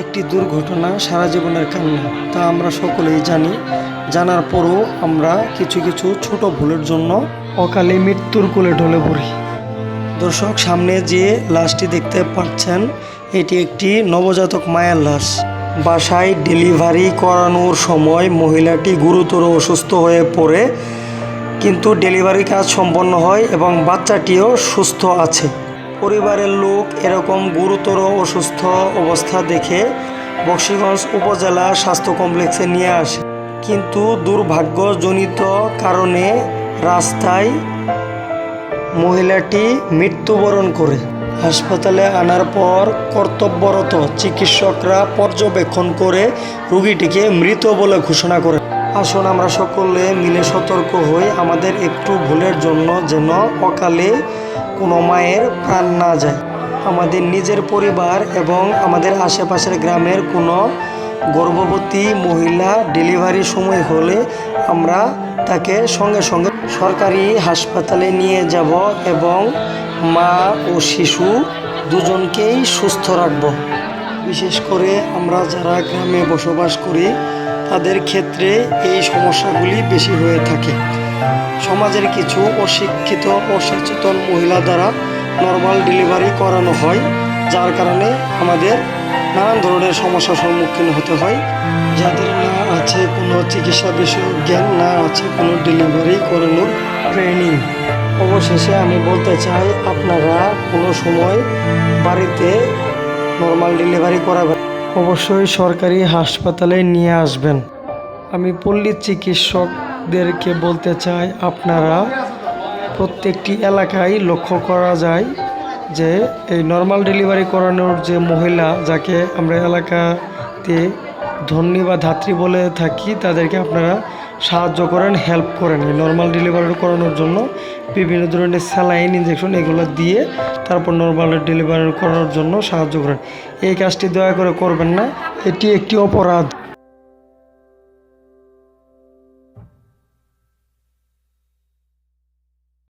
একটি দুর্ঘটনা সারা জীবনের কান্না, তা আমরা সকলেই জানি। জানার পরও আমরা কিছু কিছু ছোট ভুলের জন্য অকালে মৃত্যুর কোলে ঢলে পড়ি। দর্শক, সামনে যে লাশটি দেখতে পাচ্ছেন, এটি একটি নবজাতক মায়ের লাশ। বাসায় ডেলিভারি করানোর সময় মহিলাটি গুরুতর অসুস্থ হয়ে পড়ে, কিন্তু ডেলিভারি কাজ সম্পন্ন হয় এবং বাচ্চাটিও সুস্থ আছে। পরিবারের লোক এরকম গুরুতর অসুস্থ অবস্থা দেখে বকশীগঞ্জ উপজেলা স্বাস্থ্য কমপ্লেক্সে নিয়ে আসে, কিন্তু দুর্ভাগ্যজনিত কারণে রাস্তায় মহিলাটি মৃত্যুবরণ করে। হাসপাতালে আনার পর কর্তব্যরত চিকিৎসকরা পর্যবেক্ষণ করে রোগীটিকে মৃত বলে ঘোষণা করে। আসুন আমরা সকলে মিলে সতর্ক হই, আমাদের একটু ভুলের জন্য যেন অকালে কোনো মায়ের প্রাণ না যায়। আমাদের নিজের পরিবার এবং আমাদের আশেপাশের গ্রামের কোনো গর্ভবতী মহিলা ডেলিভারি সময় হলে আমরা তাকে সঙ্গে সঙ্গে সরকারি হাসপাতালে নিয়ে যাব এবং মা ও শিশু দুজনকেই সুস্থ রাখব। বিশেষ করে আমরা যারা গ্রামে বসবাস করি তাদের ক্ষেত্রে এই সমস্যাগুলি বেশি হয়ে থাকে। সমাজের কিছু অশিক্ষিত অসচেতন মহিলা দ্বারা নর্মাল ডেলিভারি করানো হয়, যার কারণে আমাদের নানান ধরনের সমস্যার সম্মুখীন হতে হয়। যাদের না আছে কোনো চিকিৎসা বিষয়ক জ্ঞান, না আছে কোনো ডেলিভারি করানোর ট্রেনিং। অবশেষে আমি বলতে চাই, আপনারা কোনো সময় বাড়িতে নর্মাল ডেলিভারি করাবেন, অবশ্যই সরকারি হাসপাতালে নিয়ে আসবেন। আমি পল্লী চিকিৎসকদেরকে বলতে চাই, আপনারা প্রত্যেকটি এলাকায় লক্ষ্য করা যায় যে এই নর্মাল ডেলিভারি করানোর যে মহিলা, যাকে আমরা এলাকাতে ধন্যী বা ধাত্রী বলে থাকি, তাদেরকে আপনারা সাহায্য করেন, হেল্প করেন। এই নর্মাল ডেলিভারি করানোর জন্য বিভিন্ন ধরনের স্যালাইন, ইঞ্জেকশন এগুলো দিয়ে তারপর নর্মাল ডেলিভারি করানোর জন্য সাহায্য করেন। এই কাজটি দয়া করে করবেন না, এটি একটি অপরাধ।